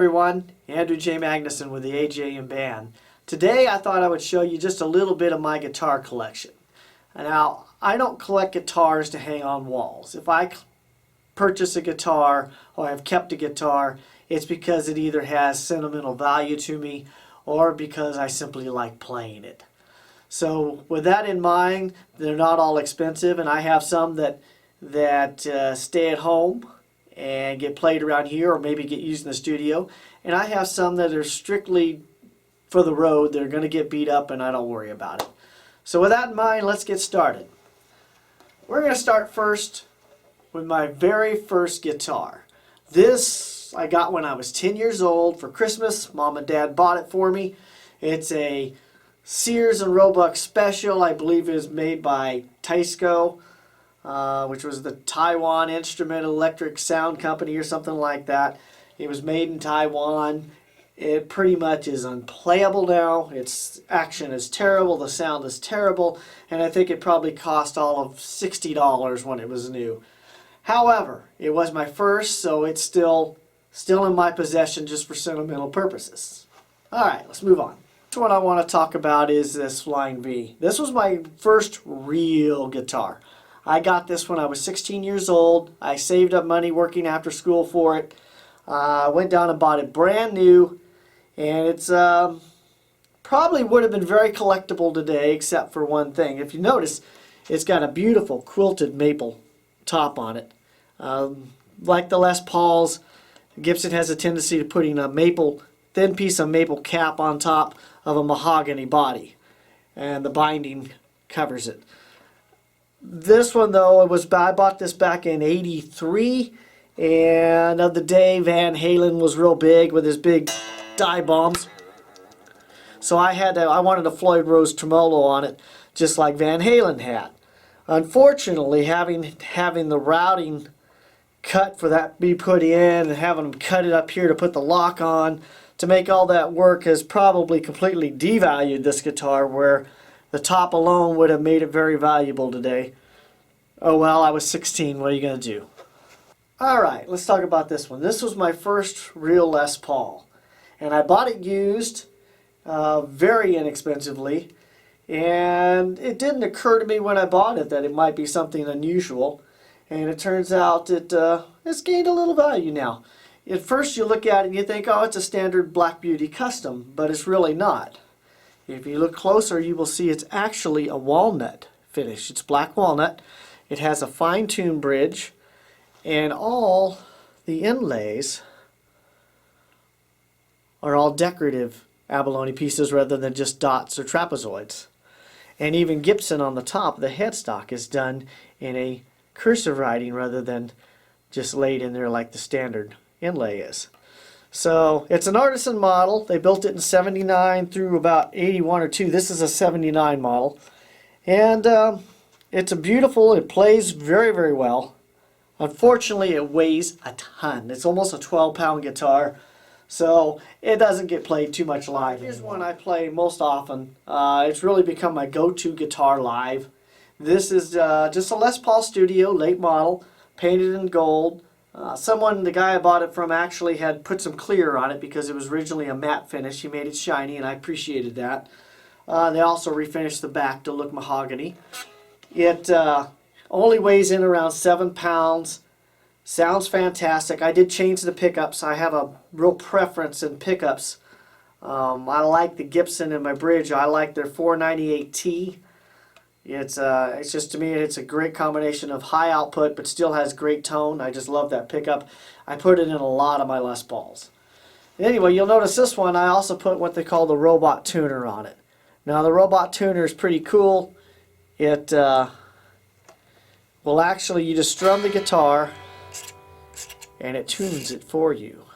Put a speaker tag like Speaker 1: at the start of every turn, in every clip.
Speaker 1: everyone, Andrew J. Magnuson with the AJM band. Today I thought I would show you just a little bit of my guitar collection. Now, I don't collect guitars to hang on walls. If I purchase a guitar or have kept a guitar, it's because it either has sentimental value to me or because I simply like playing it. So with that in mind, they're not all expensive, and I have some that stay at home and get played around here or maybe get used in the studio. And I have some that are strictly for the road. They're going to get beat up and I don't worry about it. So with that in mind, let's get started. We're going to start first with my very first guitar. This I got when I was 10 years old for Christmas. Mom and Dad bought it for me. It's a Sears and Roebuck Special. I believe it was made by Teisco, which was the Taiwan Instrument Electric Sound Company or something like that. It was made in Taiwan. It pretty much is unplayable now. Its action is terrible, the sound is terrible, and I think it probably cost all of $60 when it was new. However, it was my first, so it's still in my possession just for sentimental purposes. Alright, let's move on. The one I want to talk about is this Flying V. This was my first real guitar. I got this when I was 16 years old. I saved up money working after school for it. I went down and bought it brand new, and it's probably would have been very collectible today except for one thing. If you notice, it's got a beautiful quilted maple top on it. Like the Les Pauls, Gibson has a tendency to putting a thin piece of maple cap on top of a mahogany body, and the binding covers it. This one, though, I bought this back in '83, and of the day Van Halen was real big with his big die bombs. So I wanted a Floyd Rose tremolo on it, just like Van Halen had. Unfortunately, having the routing cut for that be put in and having them cut it up here to put the lock on to make all that work has probably completely devalued this guitar, where the top alone would have made it very valuable today. Oh well, I was 16. What are you going to do? Alright, let's talk about this one. This was my first real Les Paul. And I bought it used very inexpensively. And it didn't occur to me when I bought it that it might be something unusual. And it turns out it's gained a little value now. At first you look at it and you think, oh, it's a standard Black Beauty custom, but it's really not. If you look closer, you will see it's actually a walnut finish. It's black walnut. It has a fine-tuned bridge, and all the inlays are all decorative abalone pieces rather than just dots or trapezoids. And even Gibson on the top, the headstock, is done in a cursive writing rather than just laid in there like the standard inlay is. So it's an artisan model. They built it in '79 through about '81 or '82. This is a '79 model, and it's it plays very, very well. Unfortunately, it weighs a ton. It's almost a 12-pound guitar, so it doesn't get played too much live. Here's one I play most often. It's really become my go-to guitar live. This is just a Les Paul Studio, late model, painted in gold. The guy I bought it from actually had put some clear on it because it was originally a matte finish. He made it shiny, and I appreciated that. They also refinished the back to look mahogany. It only weighs in around 7 pounds. Sounds fantastic. I did change the pickups. I have a real preference in pickups. I like the Gibson in my bridge. I like their 498T. It's just, to me, it's a great combination of high output but still has great tone. I just love that pickup. I put it in a lot of my Les Pauls. Anyway, you'll notice this one I also put what they call the robot tuner on it. Now the robot tuner is pretty cool. It will actually, you just strum the guitar and it tunes it for you.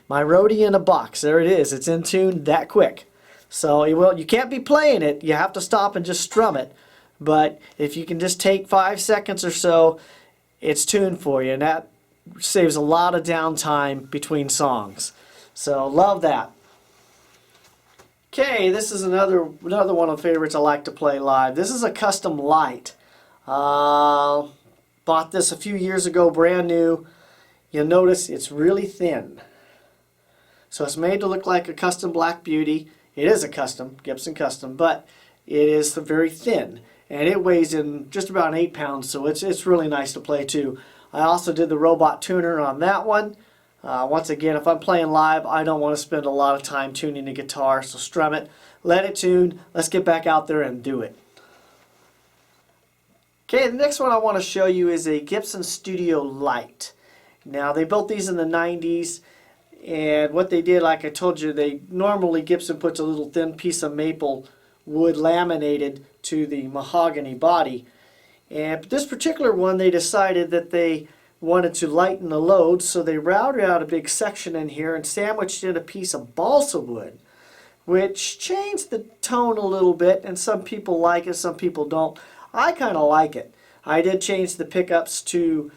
Speaker 1: My roadie in a box, there it is. It's in tune that quick. So you can't be playing it. You have to stop and just strum it. But if you can just take 5 seconds or so, it's tuned for you, and that saves a lot of downtime between songs. So love that. Okay, this is another one of the favorites I like to play live. This is a custom light. Bought this a few years ago, brand new. You'll notice it's really thin. So it's made to look like a custom Black Beauty. It is a custom, Gibson custom, but it is very thin. And it weighs in just about 8 pounds, so it's really nice to play too. I also did the robot tuner on that one. Once again, if I'm playing live, I don't want to spend a lot of time tuning the guitar, so strum it, let it tune, let's get back out there and do it. Okay, the next one I want to show you is a Gibson Studio Lite. Now, they built these in the 90s, and what they did, like I told you, normally Gibson puts a little thin piece of maple wood laminated to the mahogany body. And this particular one, they decided that they wanted to lighten the load, so they routed out a big section in here and sandwiched in a piece of balsa wood, which changed the tone a little bit, and some people like it, some people don't. I kind of like it. I did change the pickups to,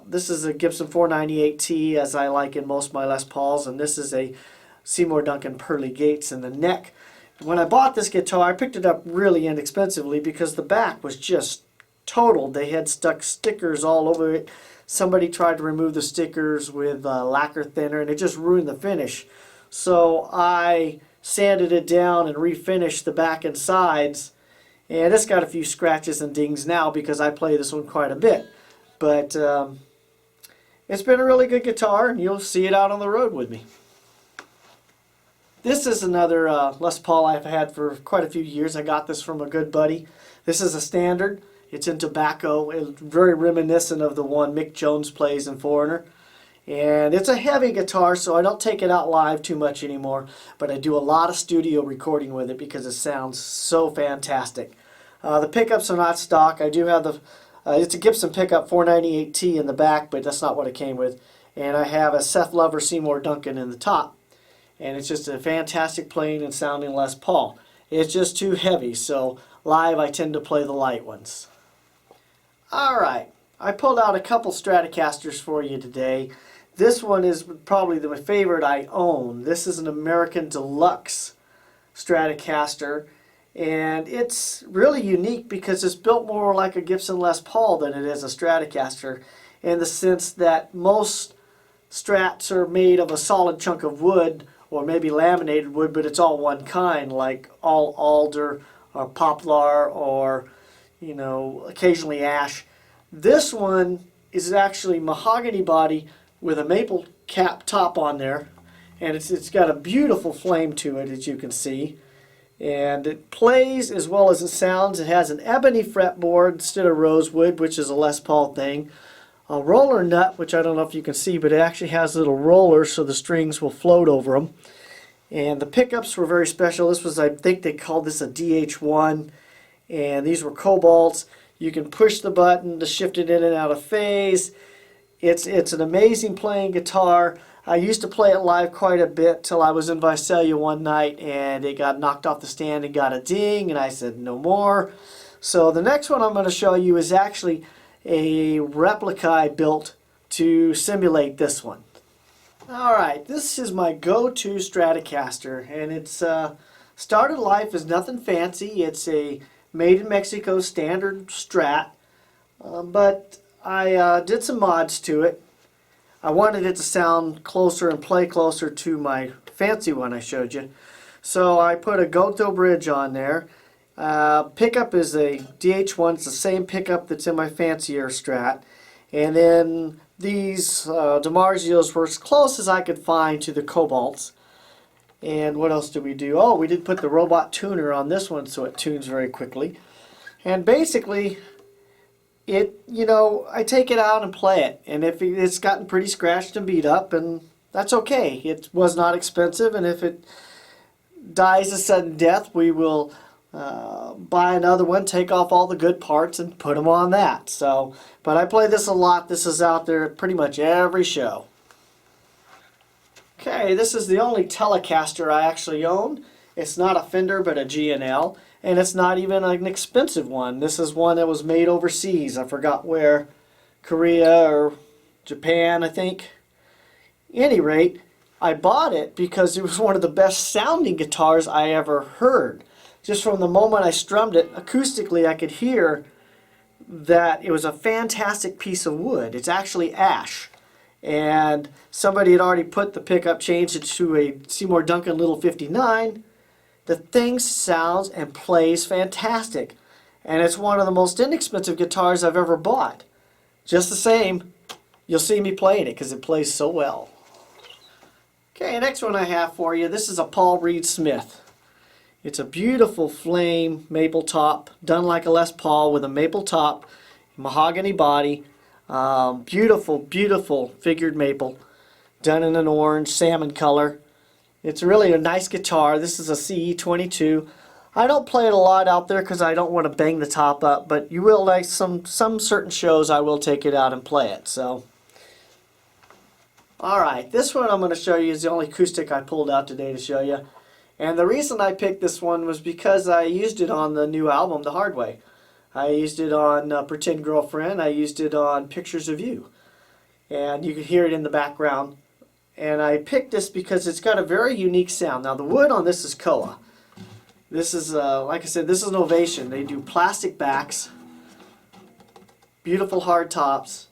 Speaker 1: this is a Gibson 498T, as I like in most of my Les Pauls, and this is a Seymour Duncan Pearly Gates in the neck. When I bought this guitar, I picked it up really inexpensively because the back was just totaled. They had stuck stickers all over it. Somebody tried to remove the stickers with lacquer thinner, and it just ruined the finish. So I sanded it down and refinished the back and sides, and it's got a few scratches and dings now because I play this one quite a bit. But it's been a really good guitar, and you'll see it out on the road with me. This is another Les Paul I've had for quite a few years. I got this from a good buddy. This is a standard. It's in tobacco. It's very reminiscent of the one Mick Jones plays in Foreigner. And it's a heavy guitar, so I don't take it out live too much anymore. But I do a lot of studio recording with it because it sounds so fantastic. The pickups are not stock. I do have the, it's a Gibson pickup 498T in the back, but that's not what it came with. And I have a Seth Lover Seymour Duncan in the top. And it's just a fantastic playing and sounding Les Paul. It's just too heavy, so live I tend to play the light ones. Alright, I pulled out a couple Stratocasters for you today. This one is probably my favorite I own. This is an American Deluxe Stratocaster, and it's really unique because it's built more like a Gibson Les Paul than it is a Stratocaster, in the sense that most Strats are made of a solid chunk of wood, or maybe laminated wood, but it's all one kind, like all alder or poplar or, you know, occasionally ash. This one is actually mahogany body with a maple cap top on there, and it's got a beautiful flame to it, as you can see. And it plays as well as it sounds. It has an ebony fretboard instead of rosewood, which is a Les Paul thing. A roller nut, which I don't know if you can see, but it actually has little rollers so the strings will float over them. And the pickups were very special. This was, I think they called this a DH1, and these were cobalts. You can push the button to shift it in and out of phase. It's an amazing playing guitar. I used to play it live quite a bit till I was in Visalia one night and it got knocked off the stand and got a ding, and I said no more. So the next one I'm going to show you is actually a replica I built to simulate this one. Alright, this is my go-to Stratocaster, and it's started life as nothing fancy. It's a made in Mexico standard Strat, but I did some mods to it. I wanted it to sound closer and play closer to my fancy one I showed you. So I put a Goto bridge on there. Pickup is a DH1, it's the same pickup that's in my fancier Strat. And then these DiMarzios were as close as I could find to the Cobalts. And what else did we do? Oh, we did put the robot tuner on this one so it tunes very quickly. And basically, I take it out and play it. And if it's gotten pretty scratched and beat up, and that's okay. It was not expensive, and if it dies a sudden death, we will buy another one, take off all the good parts, and put them on that. So, but I play this a lot. This is out there at pretty much every show. Okay, this is the only Telecaster I actually own. It's not a Fender, but a G&L, and it's not even an expensive one. This is one that was made overseas. I forgot where, Korea or Japan, I think. Any rate, I bought it because it was one of the best sounding guitars I ever heard. Just from the moment I strummed it, acoustically I could hear that it was a fantastic piece of wood. It's actually ash. and somebody had already put the pickup, changed it to a Seymour Duncan Little 59, the thing sounds and plays fantastic. And it's one of the most inexpensive guitars I've ever bought. Just the same, you'll see me playing it because it plays so well. Okay, next one I have for you, this is a Paul Reed Smith. It's a beautiful flame maple top, done like a Les Paul with a maple top, mahogany body, beautiful, beautiful figured maple, done in an orange salmon color. It's really a nice guitar. This is a CE22. I don't play it a lot out there because I don't want to bang the top up, but you will, like some certain shows, I will take it out and play it. So, alright, this one I'm going to show you is the only acoustic I pulled out today to show you. And the reason I picked this one was because I used it on the new album, The Hard Way. I used it on Pretend Girlfriend. I used it on Pictures of You. And you can hear it in the background. And I picked this because it's got a very unique sound. Now the wood on this is koa. This is, like I said, this is an Ovation. They do plastic backs, beautiful hard tops,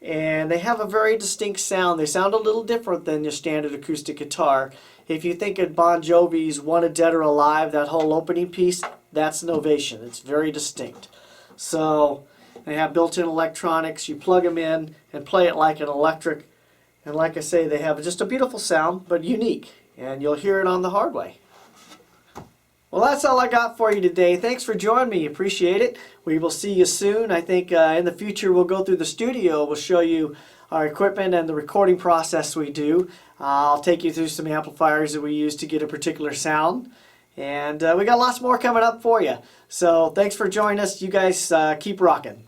Speaker 1: and they have a very distinct sound. They sound a little different than your standard acoustic guitar. If you think of Bon Jovi's Wanted Dead or Alive, that whole opening piece, that's an Ovation. It's very distinct. So they have built-in electronics. You plug them in and play it like an electric. And like I say, they have just a beautiful sound, but unique. And you'll hear it on The Hard Way. Well, that's all I got for you today. Thanks for joining me. Appreciate it. We will see you soon. I think in the future we'll go through the studio. We'll show you our equipment and the recording process we do. I'll take you through some amplifiers that we use to get a particular sound. And we got lots more coming up for you. So thanks for joining us. You guys keep rocking.